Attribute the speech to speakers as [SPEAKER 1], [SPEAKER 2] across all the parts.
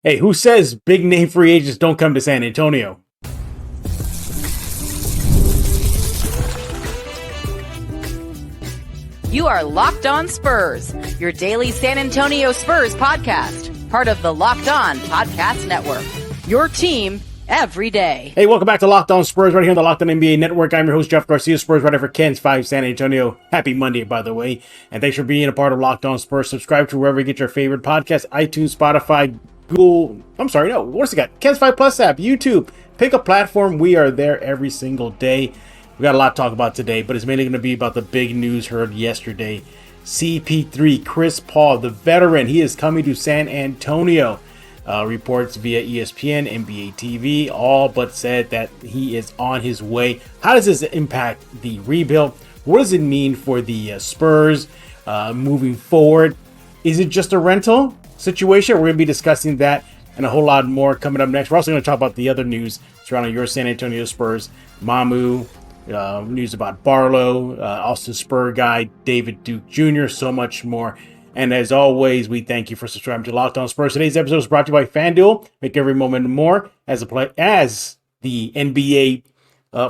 [SPEAKER 1] Hey, who says big name free agents don't come to San Antonio?
[SPEAKER 2] You are Locked On Spurs, your daily San Antonio Spurs podcast, part of the Locked On Podcast Network. Your team every day.
[SPEAKER 1] Hey, welcome back to Locked On Spurs right here on the Locked On NBA Network. I'm your host, Jeff Garcia, Spurs writer for Ken's 5 San Antonio. Happy Monday, by the way. And thanks for being a part of Locked On Spurs. Subscribe to wherever you get your favorite podcast, iTunes, Spotify, Google. What's it got? Ken's 5 Plus app, YouTube. Pick a platform. We are there every single day. We got a lot to talk about today, but it's mainly going to be about the big news heard yesterday. CP3, Chris Paul, the veteran, he is coming to San Antonio. Reports via ESPN, NBA TV, all but said that he is on his way. How does this impact the rebuild? What does it mean for the Spurs moving forward? Is it just a rental situation? We're going to be discussing that and a whole lot more coming up next. We're also going to talk about the other news surrounding your San Antonio Spurs. Mamu, news about Barlow, Austin Spur guy, David Duke Jr., so much more. And as always, we thank you for subscribing to Locked On Spurs. Today's episode is brought to you by FanDuel. Make every moment more as the NBA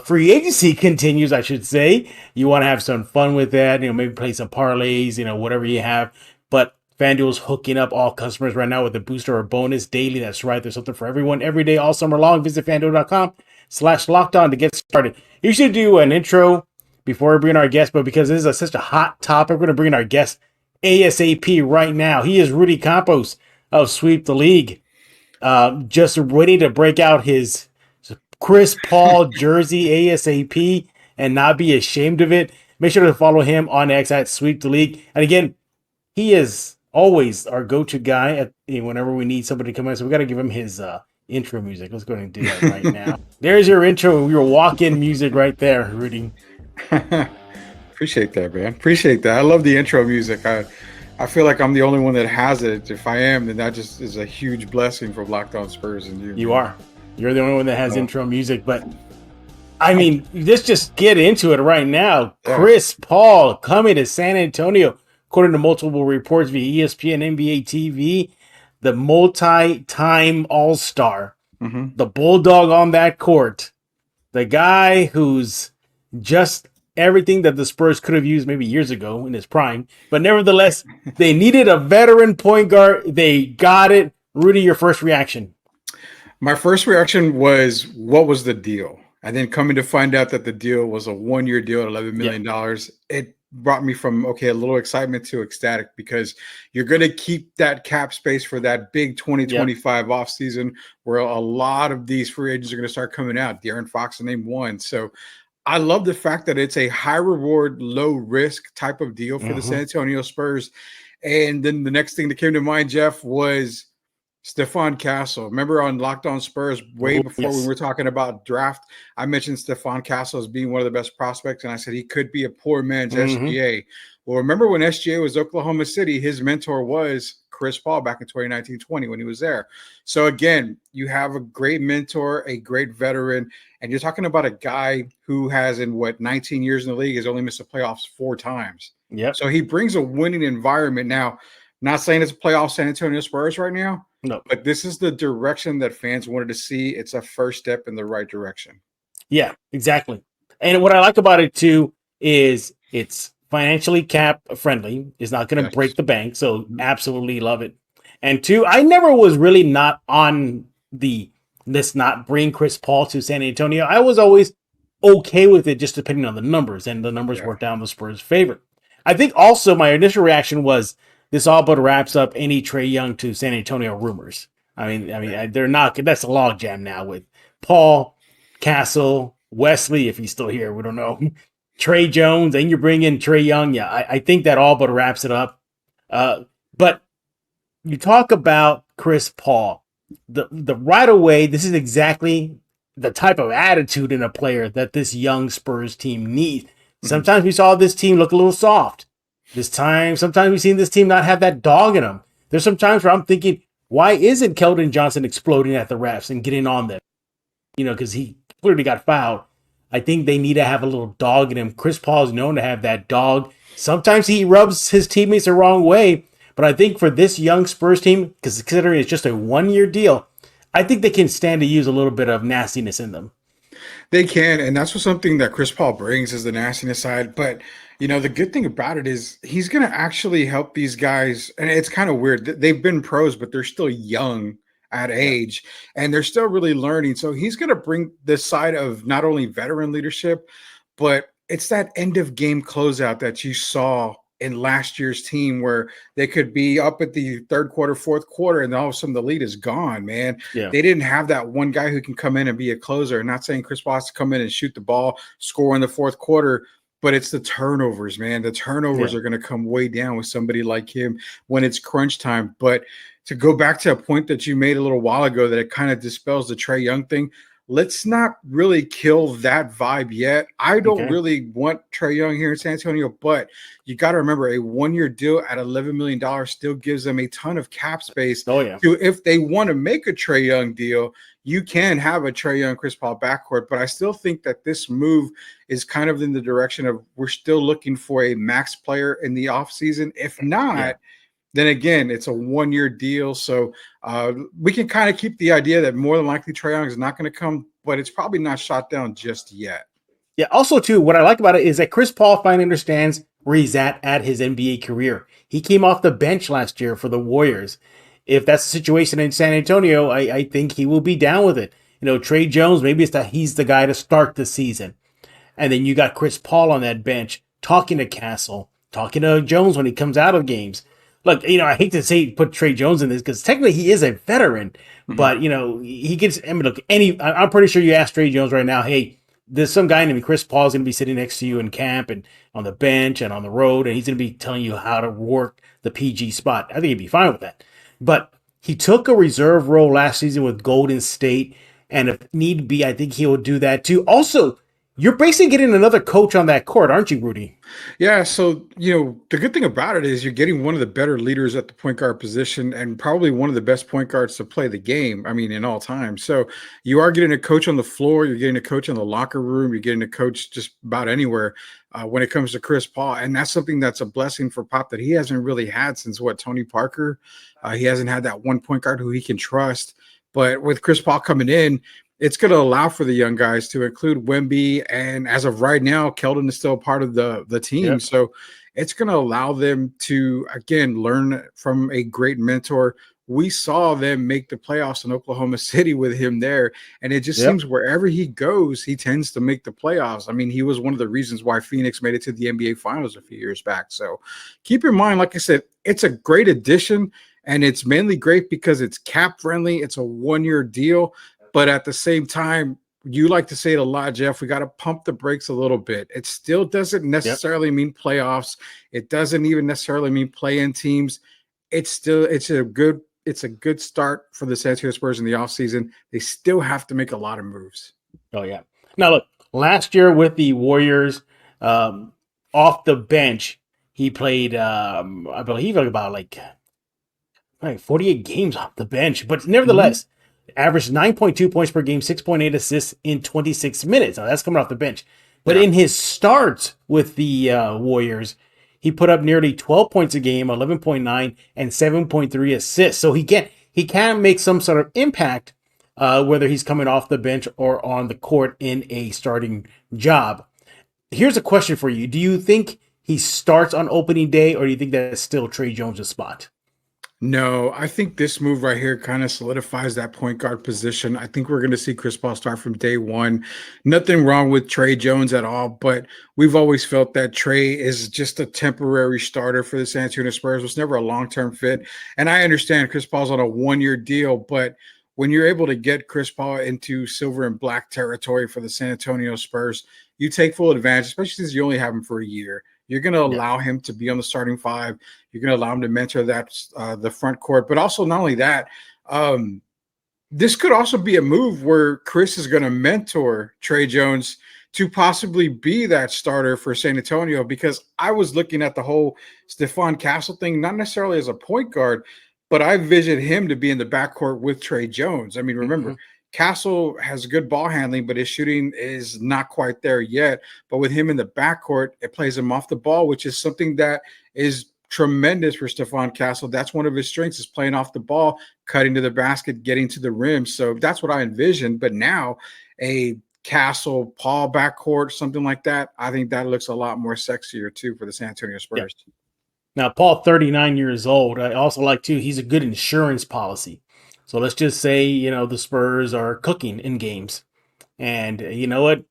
[SPEAKER 1] free agency continues, I should say. You want to have some fun with that, maybe play some parlays, whatever you have. But FanDuel's hooking up all customers right now with a booster or bonus daily. That's right. There's something for everyone every day, all summer long. Visit FanDuel.com/LockedOn to get started. You should do an intro before we bring in our guest, but because this is such a hot topic, we're going to bring in our guest ASAP right now. He is Rudy Campos of Sweep the League. Just waiting to break out his Chris Paul jersey ASAP and not be ashamed of it. Make sure to follow him on X at Sweep the League. And again, he is always our go-to guy whenever we need somebody to come in. So we got to give him his intro music. Let's go ahead and do that right now. There's your intro. Your walk-in music right there, Rudy.
[SPEAKER 3] Appreciate that, man. Appreciate that. I love the intro music. I feel like I'm the only one that has it. If I am, then that just is a huge blessing from Locked On Spurs and you.
[SPEAKER 1] You are. You're the only one that has intro music. But, I mean, let's just get into it right now. Yeah. Chris Paul coming to San Antonio, according to multiple reports via ESPN, NBA TV, the multi-time All-Star, the Bulldog on that court, the guy who's just everything that the Spurs could have used maybe years ago in his prime. But nevertheless, they needed a veteran point guard. They got it. Rudy, your first reaction?
[SPEAKER 3] My first reaction was, what was the deal? And then coming to find out that the deal was a one-year deal at $11 million, it brought me from, a little excitement to ecstatic, because you're going to keep that cap space for that big 2025 offseason where a lot of these free agents are going to start coming out. De'Aaron Fox named one. So I love the fact that it's a high reward, low risk type of deal for the San Antonio Spurs. And then the next thing that came to mind, Jeff, was Stephon Castle. Remember on Locked On Spurs, way before we were talking about draft, I mentioned Stephon Castle as being one of the best prospects, and I said he could be a poor man's SGA. Well, remember when SGA was Oklahoma City, his mentor was Chris Paul back in 2019-20 when he was there. So again, you have a great mentor, a great veteran, and you're talking about a guy who has, in 19 years in the league, has only missed the playoffs 4 times.
[SPEAKER 1] Yep.
[SPEAKER 3] So he brings a winning environment. Now, not saying it's a playoff San Antonio Spurs right now, but this is the direction that fans wanted to see. It's a first step in the right direction.
[SPEAKER 1] Yeah, exactly. And what I like about it too is it's financially cap friendly. It's not going to break the bank. So absolutely love it. And 2, I never was really not on let's not bring Chris Paul to San Antonio. I was always okay with it, just depending on the numbers, and the numbers worked out in the Spurs' favor. I think also my initial reaction was this all but wraps up any Trae Young to San Antonio rumors. I mean, they're not. That's a logjam now with Paul, Castle, Wesley, if he's still here, we don't know. Trey Jones, and you bring in Trae Young. Yeah, I think that all but wraps it up. But you talk about Chris Paul. The right away, this is exactly the type of attitude in a player that this young Spurs team needs. Sometimes we saw this team look a little soft. Sometimes we've seen this team not have that dog in them. There's some times where I'm thinking, why isn't Keldon Johnson exploding at the refs and getting on them? Because he clearly got fouled. I think they need to have a little dog in him. Chris Paul is known to have that dog. Sometimes he rubs his teammates the wrong way, But I think for this young Spurs team, because considering it's just a 1-year deal, I think they can stand to use a little bit of nastiness in them.
[SPEAKER 3] They can, and that's what something that Chris Paul brings is the nastiness side. But the good thing about it is he's going to actually help these guys, and it's kind of weird. They've been pros, but they're still young at age, and they're still really learning. So he's going to bring this side of not only veteran leadership, but it's that end of game closeout that you saw in last year's team where they could be up at the third quarter, fourth quarter, and all of a sudden the lead is gone, man.
[SPEAKER 1] Yeah.
[SPEAKER 3] They didn't have that one guy who can come in and be a closer. Not saying Chris Paul has to come in and shoot the ball, score in the fourth quarter, but it's the turnovers, man. The turnovers are going to come way down with somebody like him when it's crunch time. But to go back to a point that you made a little while ago that it kind of dispels the Trae Young thing, let's not really kill that vibe yet. I don't really want Trae Young here in San Antonio, but you got to remember a 1-year deal at $11 million still gives them a ton of cap space.
[SPEAKER 1] Oh, yeah.
[SPEAKER 3] If they want to make a Trae Young deal, you can have a Trae Young, Chris Paul backcourt, but I still think that this move is kind of in the direction of we're still looking for a max player in the offseason. If not, then again, it's a 1-year deal. So we can kind of keep the idea that more than likely Trae Young is not going to come, but it's probably not shot down just yet.
[SPEAKER 1] Yeah. Also, too, what I like about it is that Chris Paul finally understands where he's at his NBA career. He came off the bench last year for the Warriors. If that's the situation in San Antonio, I think he will be down with it. Trae Jones, maybe it's that he's the guy to start the season. And then you got Chris Paul on that bench talking to Castle, talking to Jones when he comes out of games. Look, I hate to say put Trae Jones in this because technically he is a veteran, but he gets. I mean, look, I'm pretty sure you ask Trae Jones right now, hey, there's some guy named Chris Paul's going to be sitting next to you in camp and on the bench and on the road, and he's going to be telling you how to work the PG spot. I think he'd be fine with that. But he took a reserve role last season with Golden State, and if need be, I think he will do that too. Also, you're basically getting another coach on that court, aren't you, Rudy?
[SPEAKER 3] Yeah, so, the good thing about it is you're getting one of the better leaders at the point guard position and probably one of the best point guards to play the game, in all time. So you are getting a coach on the floor, you're getting a coach in the locker room, you're getting a coach just about anywhere when it comes to Chris Paul. And that's something that's a blessing for Pop that he hasn't really had since, Tony Parker. He hasn't had that one point guard who he can trust. But with Chris Paul coming in, it's going to allow for the young guys to include Wemby. And as of right now, Keldon is still part of the team. Yep. So it's going to allow them to, again, learn from a great mentor. We saw them make the playoffs in Oklahoma City with him there. And it just seems wherever he goes, he tends to make the playoffs. He was one of the reasons why Phoenix made it to the NBA Finals a few years back. So keep in mind, like I said, it's a great addition. And it's mainly great because it's cap friendly. It's a 1-year deal. But at the same time, you like to say it a lot, Jeff, we got to pump the brakes a little bit. It still doesn't necessarily mean playoffs. It doesn't even necessarily mean play-in teams. It's a good start for the San Antonio Spurs in the offseason. They still have to make a lot of moves.
[SPEAKER 1] Oh, yeah. Now, look, last year with the Warriors, off the bench, he played, I believe, about 48 games off the bench. But nevertheless, averaged 9.2 points per game, 6.8 assists in 26 minutes. Now, that's coming off the bench. But in his starts with the Warriors, he put up nearly 12 points a game, 11.9, and 7.3 assists. So he can make some sort of impact, whether he's coming off the bench or on the court in a starting job. Here's a question for you. Do you think he starts on opening day, or do you think that's still Trae Jones' spot?
[SPEAKER 3] No, I think this move right here kind of solidifies that point guard position. I think we're going to see Chris Paul start from day one. Nothing wrong with Trae Jones at all, but we've always felt that Trae is just a temporary starter for the San Antonio Spurs. It was never a long-term fit. And I understand Chris Paul's on a 1-year deal, but when you're able to get Chris Paul into silver and black territory for the San Antonio Spurs, you take full advantage, especially since you only have him for a year. You're going to allow him to be on the starting five. You're going to allow him to mentor that the front court. But also not only that, this could also be a move where Chris is going to mentor Trae Jones to possibly be that starter for San Antonio, because I was looking at the whole Stephon Castle thing, not necessarily as a point guard, but I visioned him to be in the backcourt with Trae Jones. Remember, Castle has good ball handling, but his shooting is not quite there yet. But with him in the backcourt, it plays him off the ball, which is something that is tremendous for Stephon Castle. That's one of his strengths, is playing off the ball, cutting to the basket, getting to the rim. So that's what I envisioned. But now a Castle, Paul backcourt, something like that, I think that looks a lot more sexier too for the San Antonio Spurs.
[SPEAKER 1] Yeah. Now, Paul, 39 years old. I also like, too, he's a good insurance policy. So let's just say, the Spurs are cooking in games. And you know what?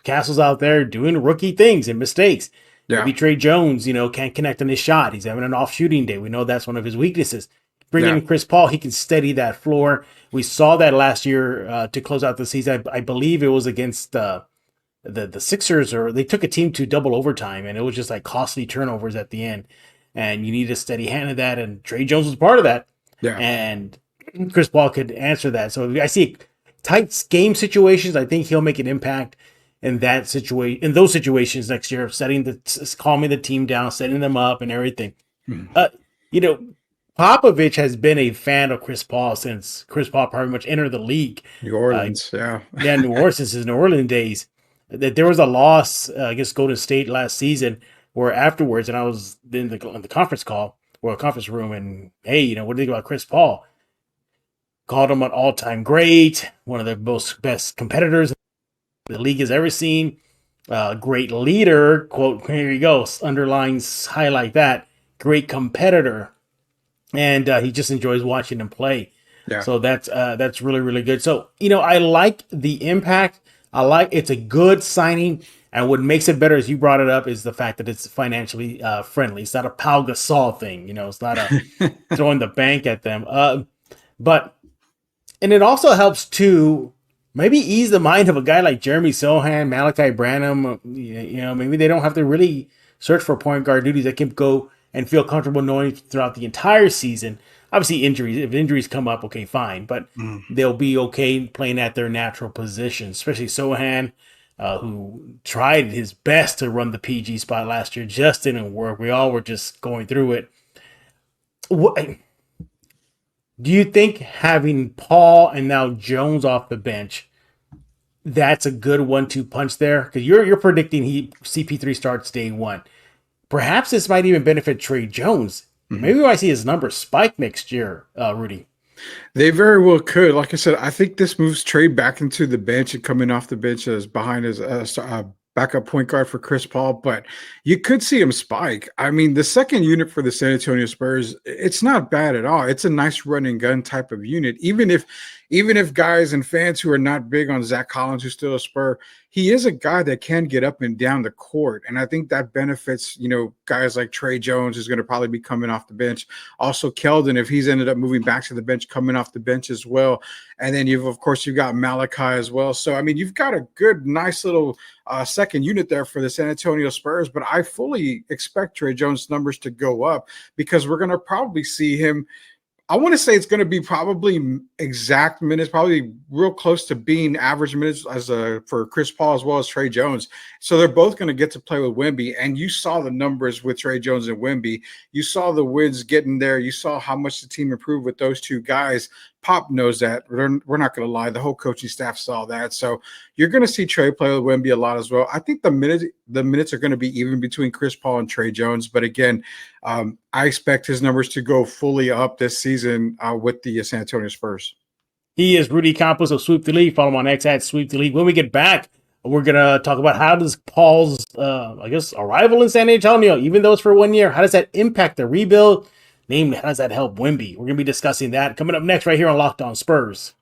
[SPEAKER 1] Castle's out there doing rookie things and mistakes.
[SPEAKER 3] Yeah.
[SPEAKER 1] Maybe Trey Jones, can't connect on his shot. He's having an off shooting day. We know that's one of his weaknesses. Bringing in Chris Paul, he can steady that floor. We saw that last year to close out the season. I believe it was against the Sixers, or they took a team to double overtime, and it was just like costly turnovers at the end. And you need a steady hand of that, and Trey Jones was part of that.
[SPEAKER 3] Yeah.
[SPEAKER 1] And Chris Paul could answer that. So I see tight game situations. I think he'll make an impact in those situations next year, calming the team down, setting them up, and everything. Popovich has been a fan of Chris Paul since Chris Paul pretty much entered the league.
[SPEAKER 3] New Orleans,
[SPEAKER 1] New Orleans, since his New Orleans days. That there was a loss against Golden State last season, where afterwards, and I was in the conference call or conference room, and hey, what do you think about Chris Paul? Called him an all-time great, one of the best competitors the league has ever seen. Great leader, quote, here you go, underlines, highlight that, great competitor. And he just enjoys watching him play.
[SPEAKER 3] Yeah.
[SPEAKER 1] So that's really, really good. So, I like the impact. It's a good signing. And what makes it better, as you brought it up, is the fact that it's financially friendly. It's not a Pau Gasol thing. It's not a throwing the bank at them. And it also helps to maybe ease the mind of a guy like Jeremy Sohan, Malachi Branham. Maybe they don't have to really search for point guard duties. They can go and feel comfortable knowing throughout the entire season. Obviously, if injuries come up, okay, fine. But they'll be okay playing at their natural position, especially Sohan, who tried his best to run the PG spot last year. Just didn't work. We all were just going through it. Do you think having Paul and now Jones off the bench, that's a good 1-2 punch there? Because you're predicting CP3 starts day one. Perhaps this might even benefit Trey Jones. Maybe we might see his numbers spike next year, Rudy.
[SPEAKER 3] They very well could. Like I said, I think this moves Trey back into the bench and coming off the bench as behind his backup point guard for Chris Paul, but you could see him spike. I mean, the second unit for the San Antonio Spurs, it's not bad at all. It's a nice run and gun type of unit. Even if guys and fans who are not big on Zach Collins, who's still a Spur, he is a guy that can get up and down the court. And I think that benefits, guys like Trey Jones, who's going to probably be coming off the bench. Also, Keldon, if he's ended up moving back to the bench, coming off the bench as well. And then you've got Malachi as well. So, I mean, you've got a good, nice little second unit there for the San Antonio Spurs. But I fully expect Trey Jones' numbers to go up because we're going to probably see him. I want to say it's going to be probably exact minutes, probably real close to being average minutes for Chris Paul as well as Trey Jones. So they're both going to get to play with Wemby. And you saw the numbers with Trey Jones and Wemby. You saw the wins getting there. You saw how much the team improved with those two guys. Pop knows that. We're not going to lie. The whole coaching staff saw that. So you're going to see Trey play with Wemby a lot as well. I think the minutes are going to be even between Chris Paul and Trey Jones. But again, I expect his numbers to go fully up this season with the San Antonio Spurs.
[SPEAKER 1] He is Rudy Campos of Sweep the League. Follow him on X at Sweep the League. When we get back, we're going to talk about how does Paul's, arrival in San Antonio, even though it's for 1 year, how does that impact the rebuild? Namely, how does that help Wemby? We're going to be discussing that coming up next right here on Locked On Spurs.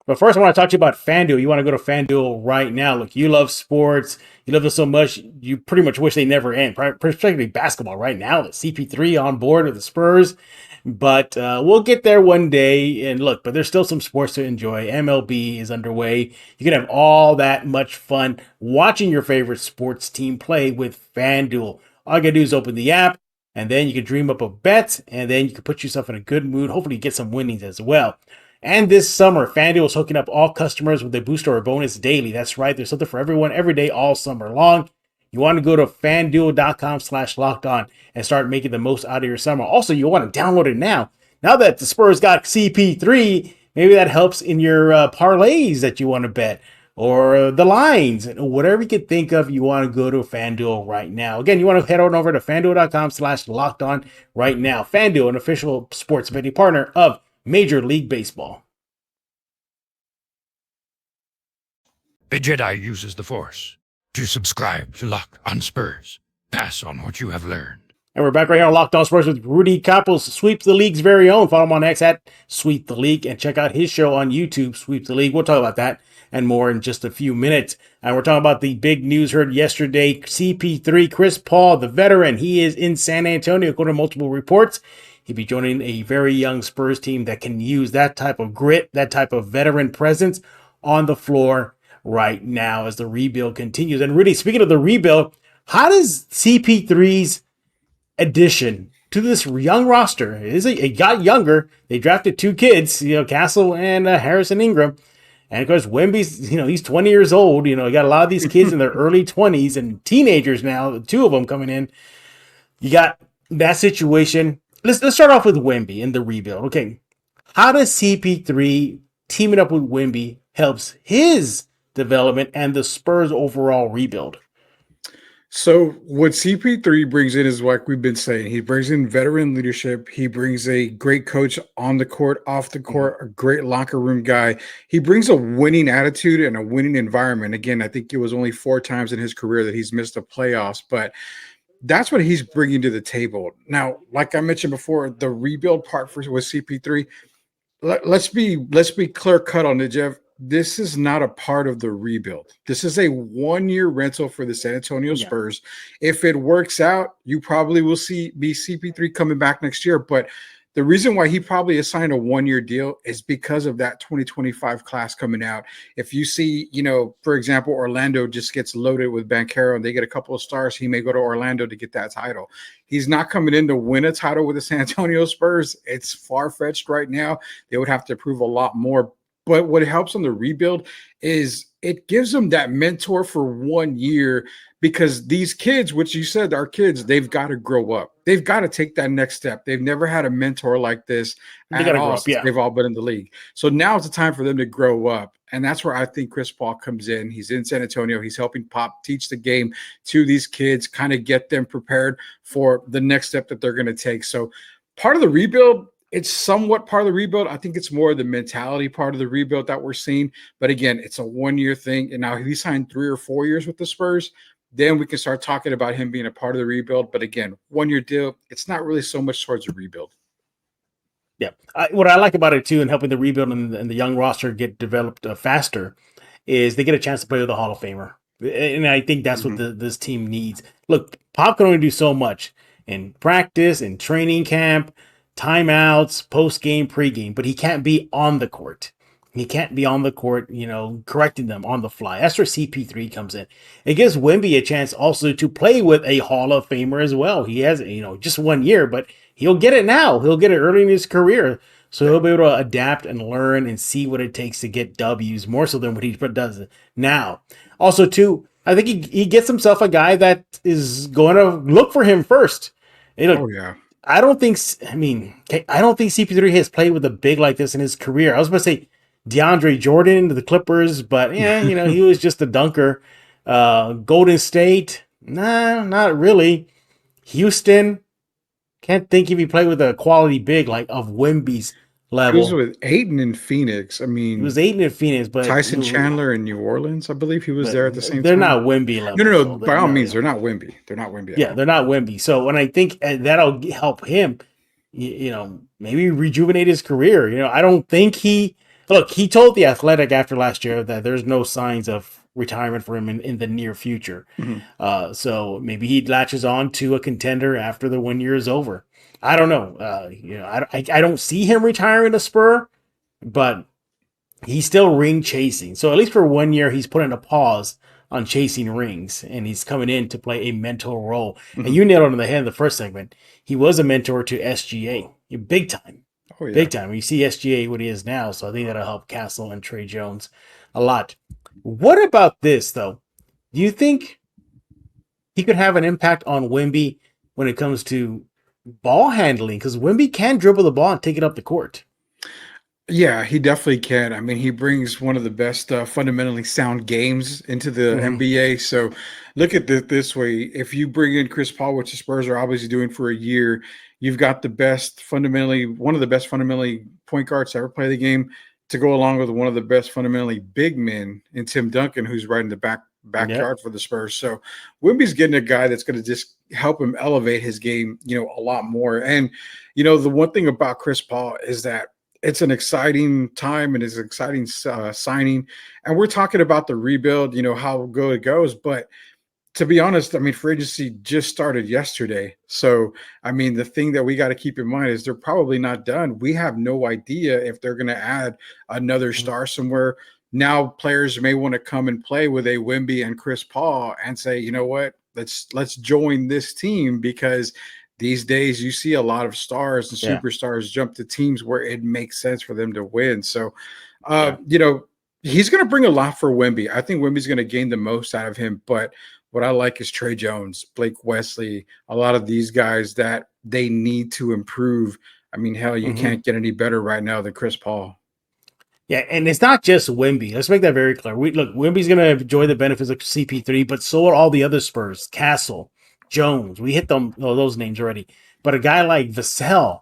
[SPEAKER 1] But first, I want to talk to you about FanDuel. You want to go to FanDuel right now. Look, you love sports. You love it so much, you pretty much wish they never end, particularly basketball right now. The CP3 on board with the Spurs. But we'll get there one day. And look, but there's still some sports to enjoy. MLB is underway. You can have all that much fun watching your favorite sports team play with FanDuel. All you gotta do is open the app, and then you can dream up a bet, and then you can put yourself in a good mood. Hopefully, you get some winnings as well. And this summer, FanDuel is hooking up all customers with a boost or a bonus daily. That's right. There's something for everyone every day, all summer long. You want to go to FanDuel.com/lockedon and start making the most out of your summer. Also, you want to download it now. Now that the Spurs got CP3, maybe that helps in your parlays that you want to bet. or the lines, whatever you can think of, you want to go to FanDuel right now. Again, you want to head on over to FanDuel.com/lockedon right now. FanDuel, an official sports betting partner of Major League Baseball.
[SPEAKER 4] A Jedi uses the Force. To subscribe to Locked On Spurs, pass on what you have learned.
[SPEAKER 1] And we're back right here on Locked On Spurs with Rudy Campos, Sweep the League's very own. Follow him on X at Sweep the League and check out his show on YouTube, Sweep the League. We'll talk about that and more in just a few minutes. And we're talking about the big news heard yesterday. CP3, Chris Paul, the veteran, he is in San Antonio, according to multiple reports. He'll be joining a very young Spurs team that can use that type of grit, that type of veteran presence on the floor right now as the rebuild continues. And Rudy, speaking of the rebuild, how does CP3's addition to this young roster, it got younger. They drafted 2 kids, Castle and Harris and Ingram. And of course, Wemby's, he's 20 years old. You got a lot of these kids in their early 20s and teenagers now, 2 of them coming in. You got that situation. Let's start off with Wemby and the rebuild. Okay. How does CP3 teaming up with Wemby helps his development and the Spurs overall rebuild?
[SPEAKER 3] So what CP3 brings in is like we've been saying. He brings in veteran leadership. He brings a great coach on the court, off the court, a great locker room guy. He brings a winning attitude and a winning environment. Again, I think it was only 4 times in his career that he's missed the playoffs, but that's what he's bringing to the table. Now, like I mentioned before, the rebuild part with CP3, let's be clear cut on it, Jeff. This is not a part of the rebuild. This is a 1-year rental for the San Antonio Spurs. If it works out, you probably will be CP3 coming back next year. But the reason why he probably assigned a 1-year deal is because of that 2025 class coming out. If you see, for example, Orlando just gets loaded with Banchero and they get a couple of stars, he may go to Orlando to get that title. He's not coming in to win a title with the San Antonio Spurs. It's far-fetched right now. They would have to prove a lot more. But what helps on the rebuild is it gives them that mentor for 1 year, because these kids, which you said are kids, they've got to grow up. They've got to take that next step. They've never had a mentor like this at all. They've all been in the league. So now is the time for them to grow up. And that's where I think Chris Paul comes in. He's in San Antonio. He's helping Pop teach the game to these kids, kind of get them prepared for the next step that they're going to take. So part of the rebuild, it's somewhat part of the rebuild. I think it's more the mentality part of the rebuild that we're seeing. But again, it's a 1-year thing. And now if he signed 3 or 4 years with the Spurs, then we can start talking about him being a part of the rebuild. But again, 1-year deal, it's not really so much towards a rebuild.
[SPEAKER 1] Yeah. What I like about it too, and helping the rebuild and the young roster get developed faster, is they get a chance to play with a Hall of Famer. And I think that's what this team needs. Look, Pop can only do so much in practice, in training camp, timeouts, post-game, pre-game, but he can't be on the court. He can't be on the court, correcting them on the fly. That's where CP3 comes in. It gives Wemby a chance also to play with a Hall of Famer as well. He has, just 1 year, but he'll get it now. He'll get it early in his career. So he'll be able to adapt and learn and see what it takes to get W's, more so than what he does now. Also, too, I think he gets himself a guy that is going to look for him first. I don't think CP3 has played with a big like this in his career. I was going to say DeAndre Jordan to the Clippers, but he was just a dunker. Golden State, nah, not really. Houston, can't think if he played with a quality big like of Wemby's level.
[SPEAKER 3] He was with Ayton in Phoenix.
[SPEAKER 1] He was Ayton in Phoenix, but
[SPEAKER 3] Tyson Chandler in New Orleans, I believe he was there at the same time.
[SPEAKER 1] They're not Wemby level.
[SPEAKER 3] No. By all means, they're not Wemby. They're not Wemby.
[SPEAKER 1] Yeah, they're not Wemby. So when I think that'll help him, maybe rejuvenate his career. I don't think he told The Athletic after last year that there's no signs of retirement for him in the near future. So maybe he latches on to a contender after the 1 year is over. I don't know. I don't see him retiring a Spur, but he's still ring chasing. So at least for 1 year, he's putting a pause on chasing rings, and he's coming in to play a mentor role. And you nailed it on the head in the first segment. He was a mentor to SGA, big time. Oh, yeah. Big time. You see SGA what he is now, so I think that'll help Castle and Trey Jones a lot. What about this, though? Do you think he could have an impact on Wemby when it comes to ball handling? Because Wemby can dribble the ball and take it up the court.
[SPEAKER 3] Yeah, he definitely can. I mean, he brings one of the best fundamentally sound games into the
[SPEAKER 1] Hmm.
[SPEAKER 3] NBA. So look at it this way. If you bring in Chris Paul, which the Spurs are obviously doing for a year, you've got one of the best fundamentally point guards to ever play the game to go along with one of the best fundamentally big men in Tim Duncan, who's right in the
[SPEAKER 1] Yep.
[SPEAKER 3] backyard for the Spurs. So Wimby's getting a guy that's going to just help him elevate his game, a lot more. And, the one thing about Chris Paul is that it's an exciting time and it's an exciting signing. And we're talking about the rebuild, how good it goes. But to be honest, I mean, free agency just started yesterday. So, I mean, the thing that we got to keep in mind is they're probably not done. We have no idea if they're going to add another star somewhere. Now, players may want to come and play with a Wemby and Chris Paul and say, you know what, let's join this team, because these days you see a lot of stars and
[SPEAKER 1] Yeah.
[SPEAKER 3] superstars jump to teams where it makes sense for them to win. So,
[SPEAKER 1] Yeah.
[SPEAKER 3] he's going to bring a lot for Wemby. I think Wemby's going to gain the most out of him, but what I like is Trey Jones, Blake Wesley, a lot of these guys that they need to improve. I mean, hell, you
[SPEAKER 1] Hmm.
[SPEAKER 3] can't get any better right now than Chris Paul.
[SPEAKER 1] Yeah, and it's not just Wemby. Let's make that very clear. Wemby's going to enjoy the benefits of CP3, but so are all the other Spurs. Castle, Jones. We hit those names already. But a guy like Vassell,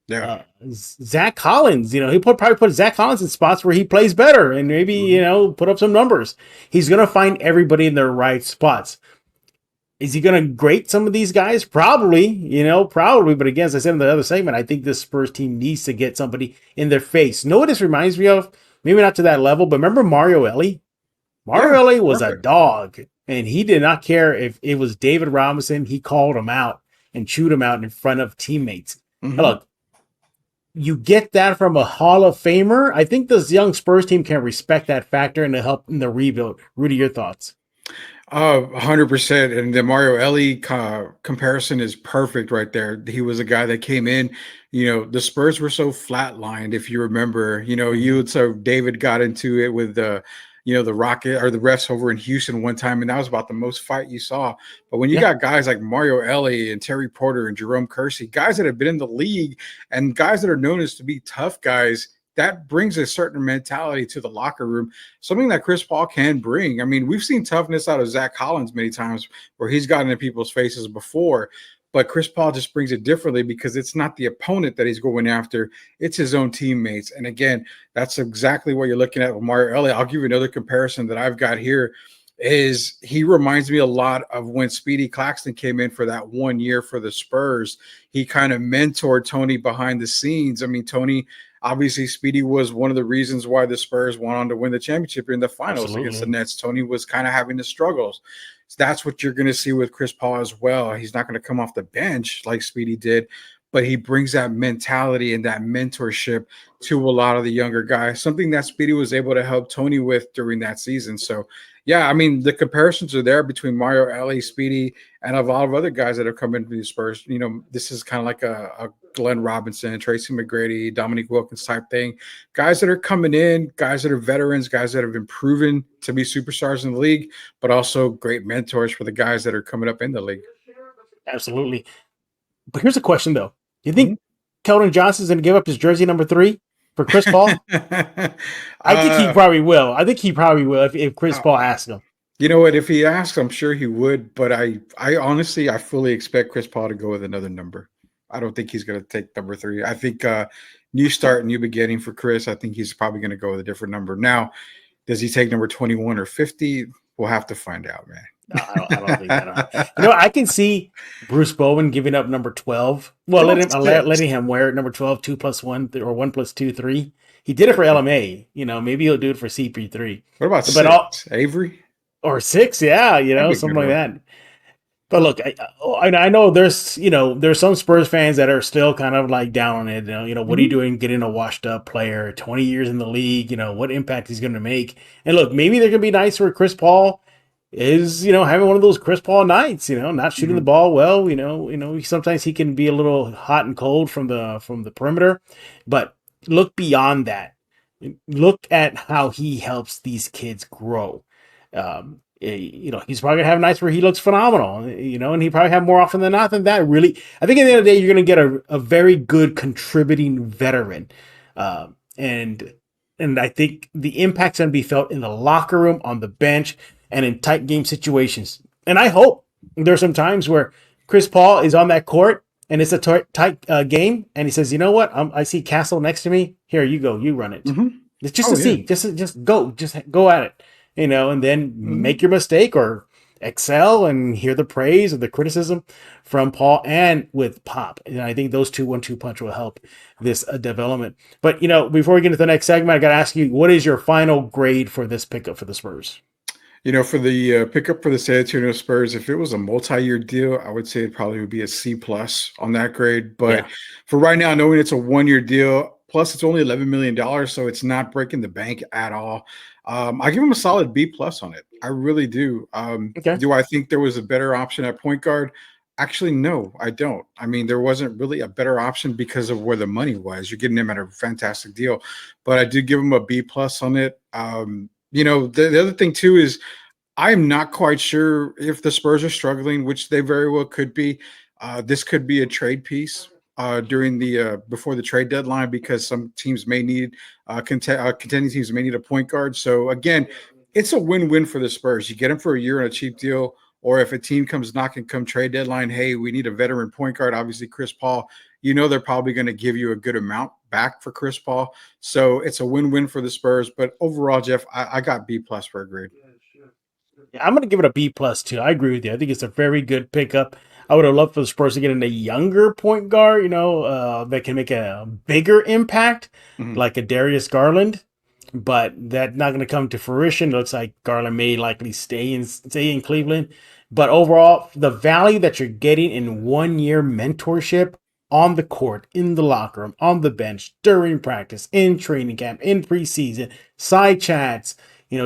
[SPEAKER 3] Yeah.
[SPEAKER 1] Zach Collins, he probably put Zach Collins in spots where he plays better and maybe, put up some numbers. He's going to find everybody in their right spots. Is he going to grate some of these guys? Probably, probably. But again, as I said in the other segment, I think this Spurs team needs to get somebody in their face. Know what this reminds me of? Maybe not to that level, but remember Mario Ellie? Mario
[SPEAKER 3] Yeah.
[SPEAKER 1] Ellie was a
[SPEAKER 3] Perfect.
[SPEAKER 1] dog, and he did not care if it was David Robinson. He called him out and chewed him out in front of teammates.
[SPEAKER 3] Mhm.
[SPEAKER 1] Look, you get that from a Hall of Famer. I think this young Spurs team can respect that factor and to help in the rebuild. Rudy, your thoughts?
[SPEAKER 3] 100%. And the Mario Ellie comparison is perfect right there. He was a guy that came in, the Spurs were so flatlined. If you remember, so David got into it with the Rocket or the refs over in Houston one time, and that was about the most fight you saw. But when you
[SPEAKER 1] Yeah,
[SPEAKER 3] got guys like Mario Ellie and Terry Porter and Jerome Kersey, guys that have been in the league and guys that are known as to be tough guys, that brings a certain mentality to the locker room, something that Chris Paul can bring. I mean, we've seen toughness out of Zach Collins many times where he's gotten in people's faces before, but Chris Paul just brings it differently because it's not the opponent that he's going after, it's his own teammates. And again, that's exactly what you're looking at with Mario Elliott. I'll give you another comparison that I've got here. Is he reminds me a lot of when Speedy Claxton came in for that 1 year for the Spurs. He kind of mentored Tony behind the scenes. I mean, Tony, obviously, Speedy was one of the reasons why the Spurs went on to win the championship in the finals against the
[SPEAKER 1] absolutely.
[SPEAKER 3] Nets. Tony was kind of having the struggles. So that's what you're going to see with Chris Paul as well. He's not going to come off the bench like Speedy did, but he brings that mentality and that mentorship to a lot of the younger guys, something that Speedy was able to help Tony with during that season. So, yeah, I mean, the comparisons are there between Mario Ellie, Speedy, and a lot of other guys that have come into the Spurs. This is kind of like a Glenn Robinson, Tracy McGrady, Dominique Wilkins type thing. Guys that are coming in, guys that are veterans, guys that have been proven to be superstars in the league, but also great mentors for the guys that are coming up in the league.
[SPEAKER 1] Absolutely. But here's a question, though. Do you
[SPEAKER 3] Mhm.
[SPEAKER 1] think Keldon Johnson's going to give up his jersey number 3 for Chris Paul? I think he
[SPEAKER 3] uh,
[SPEAKER 1] probably will. I think he probably will if Chris Paul asks him.
[SPEAKER 3] you know what? If he asks, I'm sure he would. But I honestly, I fully expect Chris Paul to go with another number. I don't think he's going to take number 3. I think new start, new beginning for Chris. I think he's probably going to go with a different number. Now, does he take number 21 or 50? We'll have to find out,
[SPEAKER 1] No, I don't think that.
[SPEAKER 3] man.
[SPEAKER 1] I can see Bruce Bowen giving up number 12. Well,
[SPEAKER 3] Well, six.
[SPEAKER 1] letting him wear it, number 12, 2 plus 1, or 1 plus 2, 3. He did it for LMA. Maybe he'll do it for CP3.
[SPEAKER 3] What about
[SPEAKER 1] But all,
[SPEAKER 3] 6? Avery?
[SPEAKER 1] or 6, yeah,
[SPEAKER 3] That'd be a
[SPEAKER 1] something
[SPEAKER 3] good
[SPEAKER 1] like
[SPEAKER 3] one.
[SPEAKER 1] that. But look, I know there's some Spurs fans that are still kind of like down on it. What are you
[SPEAKER 3] Mhm.
[SPEAKER 1] doing getting a washed up player, 20 years in the league? What impact he's going to make? And look, maybe there can be nights where Chris Paul is, having one of those Chris Paul nights. Not shooting the
[SPEAKER 3] Mhm.
[SPEAKER 1] ball well. Sometimes he can be a little hot and cold from the perimeter. But look beyond that. Look at how he helps these kids grow. He's probably gonna have nights where he looks phenomenal, and he probably have more often than not than that. Really, I think at the end of the day, you're gonna get a very good contributing veteran. And I think the impact's going to be felt in the locker room, on the bench, and in tight game situations. And I hope there's some times where Chris Paul is on that court and it's a tight game, and he says, "You know what? I see Castle next to me. Here, you go. You run it."
[SPEAKER 3] Mm-hmm.
[SPEAKER 1] It's just to see. Just go at it, and then make your mistake or excel and hear the praise or the criticism from Paul and with Pop. And I think those 2-1-2 punch will help this development. But, before we get into the next segment, I got to ask you, what is your final grade for this pickup for the Spurs?
[SPEAKER 3] For the pickup for the San Antonio Spurs, if it was a multi-year deal, I would say it probably would be a C+ on that grade. But for right now, knowing it's a 1-year deal, plus it's only $11 million, so it's not breaking the bank at all. I give him a solid B+ on it. I really do.
[SPEAKER 1] Okay.
[SPEAKER 3] Do I think there was a better option at point guard? Actually, no, I don't. I mean, there wasn't really a better option because of where the money was. You're getting him at a fantastic deal, but I do give him a B+ on it. The other thing too is I'm not quite sure if the Spurs are struggling, which they very well could be. This could be a trade piece during the before the trade deadline, because some teams may need contending teams may need a point guard. So again, it's a win-win for the Spurs. You get him for a year on a cheap deal, or if a team comes knocking come trade deadline, hey, we need a veteran point guard. Obviously, Chris Paul. They're probably going to give you a good amount back for Chris Paul. So it's a win-win for the Spurs. But overall, Jeff, I got B+ for a grade.
[SPEAKER 1] Yeah, I'm going to give it a B+ too. I agree with you. I think it's a very good pickup. I would have loved for the Spurs to get in a younger point guard, that can make a bigger impact, like a Darius Garland. But that's not going to come to fruition. It looks like Garland may likely stay in Cleveland. But overall, the value that you're getting in 1-year mentorship on the court, in the locker room, on the bench, during practice, in training camp, in preseason, side chats,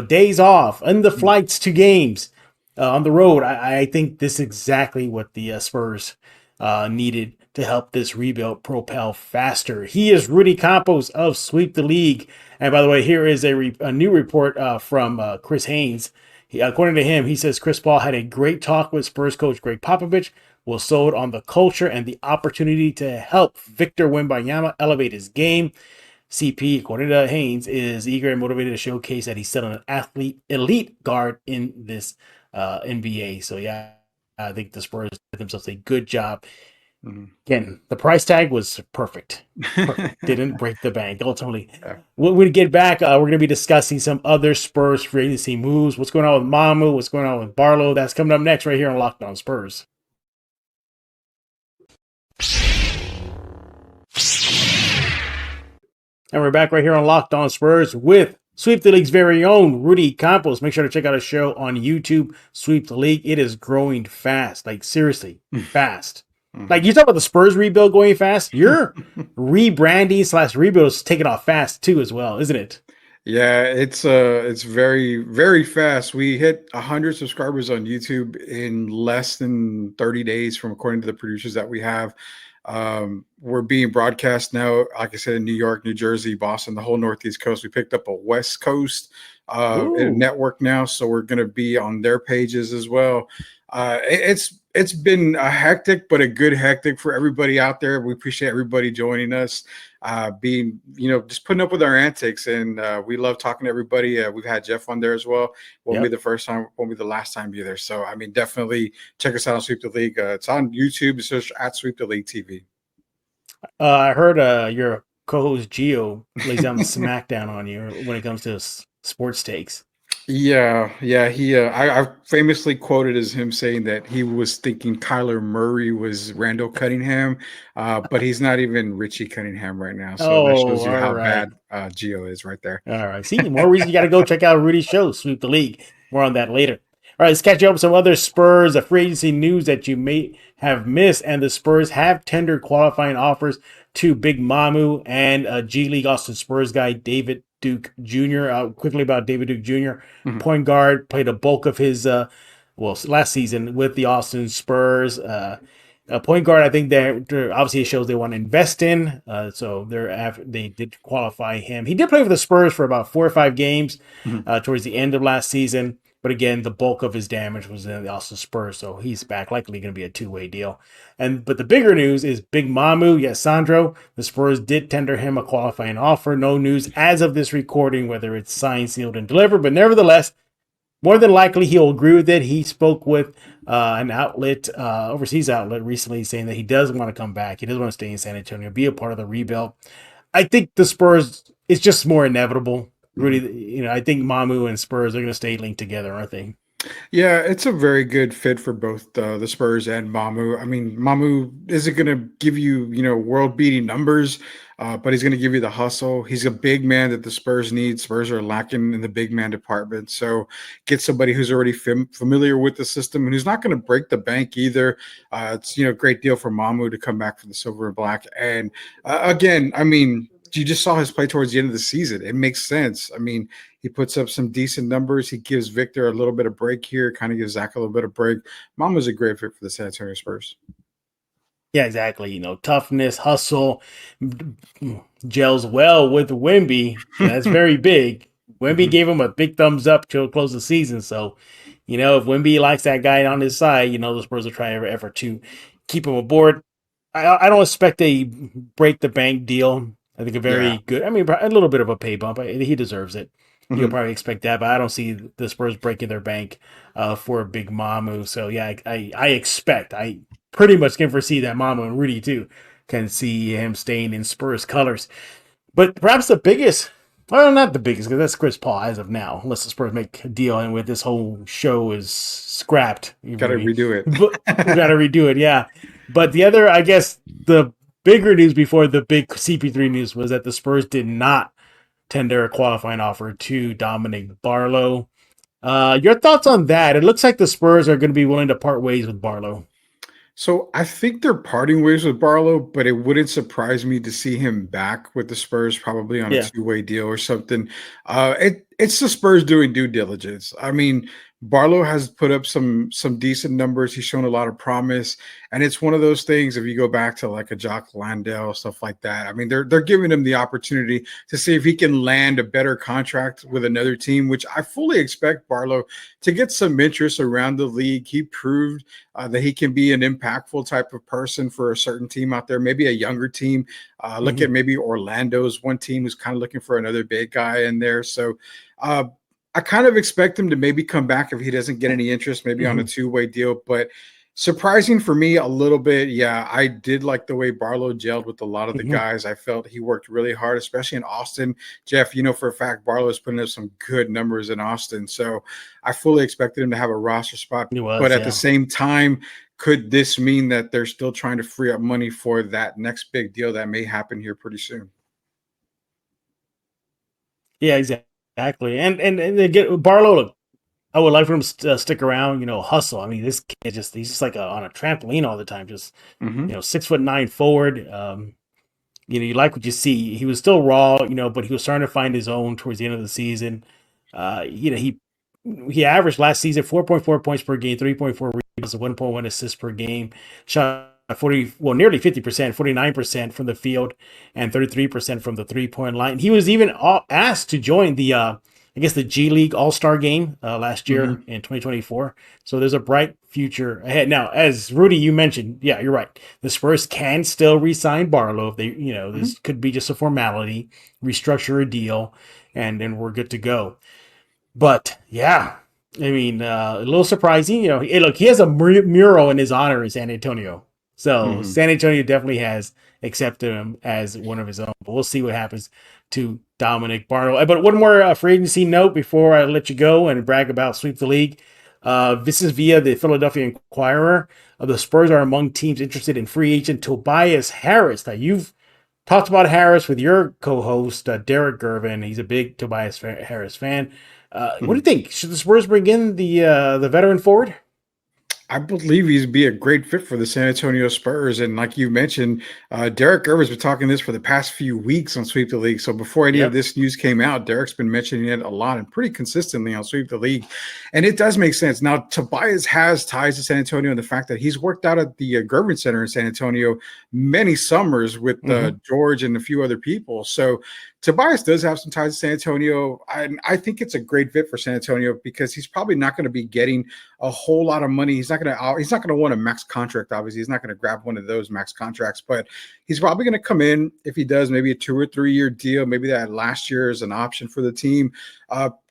[SPEAKER 1] days off, and the flights to games on the road. I think this is exactly what the Spurs needed to help this rebuild propel faster. He is Rudy Campos of Sweep the League. And by the way, here is a new report from Chris Haynes. According to him, he says Chris Paul had a great talk with Spurs coach Greg Popovich, was sold on the culture and the opportunity to help Victor Wembanyama elevate his game. CP, according to Haynes, is eager and motivated to showcase that he's still an elite guard in this NBA. So, yeah, I think the Spurs did themselves a good job. Again, the price tag was perfect. Didn't break the bank, ultimately. When we get back, we're going to be discussing some other Spurs free agency moves. What's going on with Mamu? What's going on with Barlow? That's coming up next right here on Locked On Spurs. And we're back right here on Locked On Spurs with Sweep the League's very own Rudy Campos. Make sure to check out his show on YouTube, Sweep the League. It is growing fast, like seriously, fast. Like you talk about the Spurs rebuild going fast, your rebranding / rebuild is taking off fast too as well, isn't it?
[SPEAKER 3] Yeah, it's very, very fast. We hit 100 subscribers on YouTube in less than 30 days from according to the producers that we have. We're being broadcast now, like I said, in New York, New Jersey, Boston, the whole Northeast coast. We picked up a West Coast network now, so we're going to be on their pages as well. It's been a hectic, but a good hectic for everybody out there. We appreciate everybody joining us, being, just putting up with our antics, and we love talking to everybody. We've had Jeff on there as well. Won't be the first time, won't be the last time either. So, I mean, definitely check us out on Sweep the League. It's on YouTube. It's just at Sweep the League TV. I
[SPEAKER 1] heard your co-host Gio lays down the smackdown on you when it comes to sports takes.
[SPEAKER 3] Yeah. He, I famously quoted as him saying that he was thinking Kyler Murray was Randall Cunningham, but he's not even Richie Cunningham right now. So that shows you how bad Gio is right there.
[SPEAKER 1] All right. See, more reason you got to go check out Rudy's show, Sweep the League. More on that later. All right, let's catch you up with some other Spurs free agency news that you may have missed. And the Spurs have tendered qualifying offers to Big Mamu and G League Austin Spurs guy David Duke Jr. Quickly about David Duke Jr. Point guard, played a bulk of his last season with the Austin Spurs. A point guard, I think that obviously it shows they want to invest in. So they did qualify him. He did play for the Spurs for about 4 or 5 games towards the end of last season. But again, the bulk of his damage was in the Austin Spurs, so he's back, likely going to be a two-way deal. But the bigger news is Big Mamu, yes, Sandro. The Spurs did tender him a qualifying offer. No news as of this recording, whether it's signed, sealed, and delivered. But nevertheless, more than likely, he'll agree with it. He spoke with an outlet, overseas outlet, recently saying that he does want to come back. He does want to stay in San Antonio, be a part of the rebuild. I think the Spurs, it's just more inevitable. Rudy, I think Mamu and Spurs are going to stay linked together, aren't they?
[SPEAKER 3] Yeah, it's a very good fit for both the Spurs and Mamu. I mean, Mamu isn't going to give you, world-beating numbers, but he's going to give you the hustle. He's a big man that the Spurs need. Spurs are lacking in the big man department. So get somebody who's already familiar with the system and who's not going to break the bank either. It's, a great deal for Mamu to come back for the silver and black. And again, I mean, you just saw his play towards the end of the season. It makes sense. I mean, he puts up some decent numbers. He gives Victor a little bit of break here, kind of gives Zach a little bit of break. Mamu's a great fit for the San Antonio Spurs.
[SPEAKER 1] Yeah, exactly. Toughness, hustle, gels well with Wemby. That's very big. Wemby gave him a big thumbs up to close the season. So, if Wemby likes that guy on his side, the Spurs will try every effort to keep him aboard. I don't expect a break the bank deal. I think a very good, a little bit of a pay bump. He deserves it. You'll probably expect that, but I don't see the Spurs breaking their bank for a big Mamu. So, yeah, I pretty much can foresee that Mamu and Rudy, too, can see him staying in Spurs colors. But perhaps the biggest, well, not the biggest, because that's Chris Paul as of now, unless the Spurs make a deal and with this whole show is scrapped.
[SPEAKER 3] Got to redo it.
[SPEAKER 1] Got to redo it, yeah. But the other, I guess, the bigger news before the big CP3 news was that the Spurs did not tender a qualifying offer to Dominic Barlow. Your thoughts on that? It looks like the Spurs are going to be willing to part ways with Barlow.
[SPEAKER 3] So I think they're parting ways with Barlow, but it wouldn't surprise me to see him back with the Spurs, probably on a two-way deal or something. It's the Spurs doing due diligence. I mean, Barlow has put up some decent numbers. He's shown a lot of promise, and it's one of those things. If you go back to like a Jock Landale, stuff like that, I mean, they're giving him the opportunity to see if he can land a better contract with another team, which I fully expect Barlow to get some interest around the league. He proved that he can be an impactful type of person for a certain team out there, maybe a younger team. Look at maybe Orlando's one team who's kind of looking for another big guy in there. So I kind of expect him to maybe come back if he doesn't get any interest, maybe on a two-way deal. But surprising for me a little bit, yeah, I did like the way Barlow gelled with a lot of the guys. I felt he worked really hard, especially in Austin. Jeff, for a fact, Barlow is putting up some good numbers in Austin. So I fully expected him to have a roster spot. But at the same time, could this mean that they're still trying to free up money for that next big deal that may happen here pretty soon?
[SPEAKER 1] Yeah, exactly. And they get Barlow. Look, I would like for him to stick around. Hustle. I mean, this kid he's just like on a trampoline all the time. Just 6'9" forward. You like what you see. He was still raw, but he was starting to find his own towards the end of the season. He averaged last season 4.4 points per game, 3.4 rebounds, 1.1 assists per game. Shot nearly 50%, 49% from the field, and 33% from the 3-point line. He was even asked to join the G League All-Star game last year in 2024. So there's a bright future ahead. Now, as Rudy, you mentioned, yeah, you're right. The Spurs can still re-sign Barlow if they, this could be just a formality, restructure a deal, and then we're good to go. But yeah, I mean, a little surprising. He has a mural in his honor in San Antonio. So San Antonio definitely has accepted him as one of his own. But we'll see what happens to Dominic Barlow. But one more free agency note before I let you go and brag about Sweep the League. This is via the Philadelphia Inquirer. The Spurs are among teams interested in free agent Tobias Harris. Now, you've talked about Harris with your co-host, Derek Gervin. He's a big Tobias Harris fan. What do you think? Should the Spurs bring in the veteran forward?
[SPEAKER 3] I believe he'd be a great fit for the San Antonio Spurs. And like you mentioned, Derek Irvin's been talking this for the past few weeks on Sweep the League. So before any of this news came out, Derek's been mentioning it a lot and pretty consistently on Sweep the League. And it does make sense. Now, Tobias has ties to San Antonio, and the fact that he's worked out at the Gervin Center in San Antonio many summers with George and a few other people. So Tobias does have some ties to San Antonio. I think it's a great fit for San Antonio because he's probably not going to be getting a whole lot of money. He's not going to want a max contract. Obviously, he's not going to grab one of those max contracts, but he's probably going to come in, if he does, maybe a 2 or 3 year deal. Maybe that last year is an option for the team.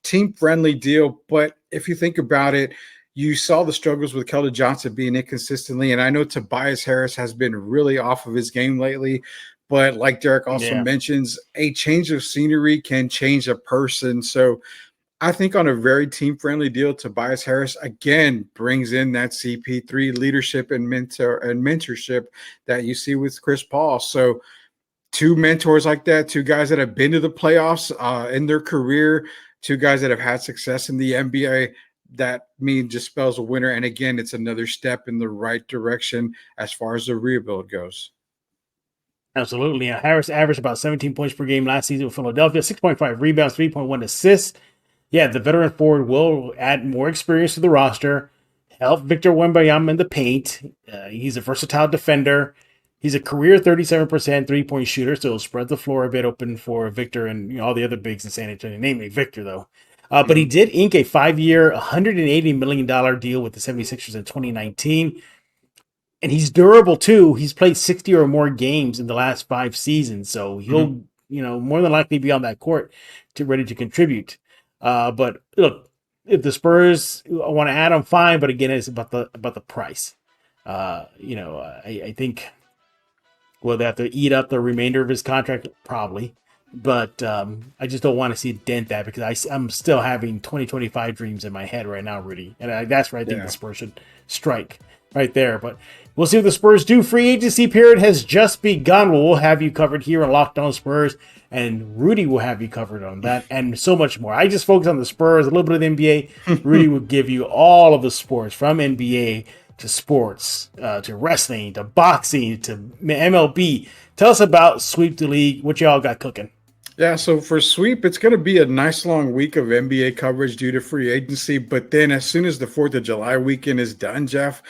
[SPEAKER 3] Team friendly deal. But if you think about it, you saw the struggles with Keldon Johnson being inconsistently, and I know Tobias Harris has been really off of his game lately. But like Derek also mentions, a change of scenery can change a person. So I think on a very team-friendly deal, Tobias Harris again brings in that CP3 leadership and mentorship that you see with Chris Paul. So 2 mentors like that, 2 guys that have been to the playoffs in their career, 2 guys that have had success in the NBA. That means just spells a winner. And again, it's another step in the right direction as far as the rebuild goes.
[SPEAKER 1] Absolutely. Harris averaged about 17 points per game last season with Philadelphia, 6.5 rebounds, 3.1 assists. Yeah, the veteran forward will add more experience to the roster, help Victor Wembanyama in the paint. He's a versatile defender. He's a career 37% three-point shooter, so he'll spread the floor a bit open for Victor and all the other bigs in San Antonio, namely Victor, though. But he did ink a 5-year, $180 million deal with the 76ers in 2019. And he's durable too. He's played 60 or more games in the last 5 seasons, so he'll, more than likely be on that court ready to contribute. But look, if the Spurs want to add him, fine. But again, it's about the price. I think will they have to eat up the remainder of his contract? Probably. But I just don't want to see it dent that because I'm still having 2025 dreams in my head right now, Rudy. And that's where I think the Spurs should strike right there. But we'll see what the Spurs do. Free agency period has just begun. We'll have you covered here on Locked On Spurs, and Rudy will have you covered on that and so much more. I just focus on the Spurs, a little bit of the NBA. Rudy will give you all of the sports from NBA to sports, to wrestling, to boxing, to MLB. Tell us about Sweep the League, what y'all got cooking.
[SPEAKER 3] Yeah, so for Sweep, it's going to be a nice long week of NBA coverage due to free agency. But then as soon as the 4th of July weekend is done, Jeff,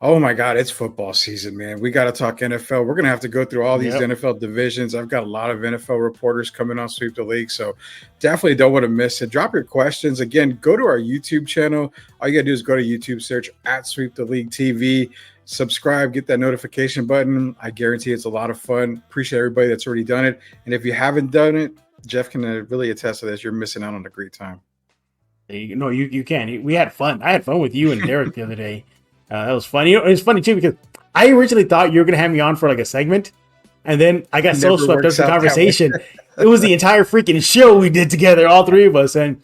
[SPEAKER 3] oh my God, it's football season, man. We got to talk NFL. We're going to have to go through all these NFL divisions. I've got a lot of NFL reporters coming on Sweep the League, so definitely don't want to miss it. Drop your questions. Again, go to our YouTube channel. All you got to do is go to YouTube, search at Sweep the League TV. Subscribe, get that notification button. I guarantee it's a lot of fun. Appreciate everybody that's already done it. And if you haven't done it, Jeff can really attest to this. You're missing out on a great time.
[SPEAKER 1] You can. We had fun. I had fun with you and Derek the other day. That was funny. It was funny too because I originally thought you were going to have me on for like a segment. And then I got so swept up in the conversation. It was the entire freaking show we did together, all 3 of us. And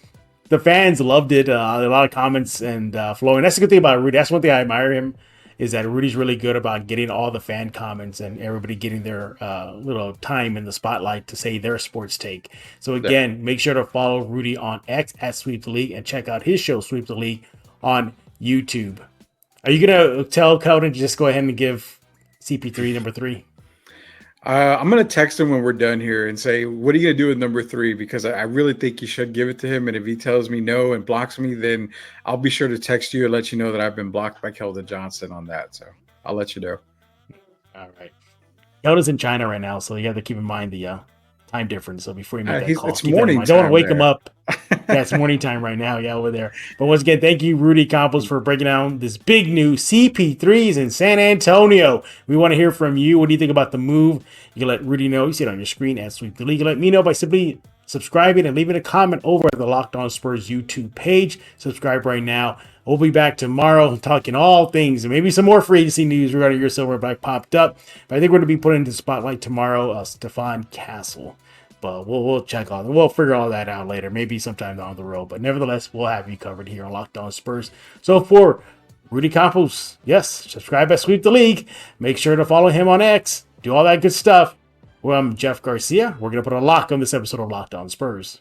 [SPEAKER 1] the fans loved it. A lot of comments and flowing. That's the good thing about Rudy. That's one thing I admire him. Is that Rudy's really good about getting all the fan comments and everybody getting their little time in the spotlight to say their sports take. So again, make sure to follow Rudy on X at Sweep the League and check out his show, Sweep the League, on YouTube. Are you going to tell Keldon to just go ahead and give CP3 number 3?
[SPEAKER 3] I'm going to text him when we're done here and say, what are you going to do with number 3? Because I really think you should give it to him. And if he tells me no and blocks me, then I'll be sure to text you and let you know that I've been blocked by Keldon Johnson on that. So I'll let you know.
[SPEAKER 1] All right. Keldon's in China right now, so you have to keep in mind the time difference. So before you make that call,
[SPEAKER 3] it's morning time.
[SPEAKER 1] I don't want to wake him up. Yeah, it's morning time right now. Yeah, over there. But once again, thank you, Rudy Campos, for breaking down this big new CP3s in San Antonio. We want to hear from you. What do you think about the move? You can let Rudy know. You see it on your screen at Sweep the League. You let me know by simply subscribing and leaving a comment over at the Locked On Spurs YouTube page. Subscribe right now. We'll be back tomorrow talking all things and maybe some more free agency news regarding your Silverback popped up. But I think we're going to be put into the spotlight tomorrow, Stefan Castle. But we'll check on it. We'll figure all that out later, maybe sometime down the road. But nevertheless, we'll have you covered here on Locked On Spurs. So for Rudy Campos, yes, subscribe at Sweep the League. Make sure to follow him on X. Do all that good stuff. Well, I'm Jeff Garcia. We're going to put a lock on this episode of Locked On Spurs.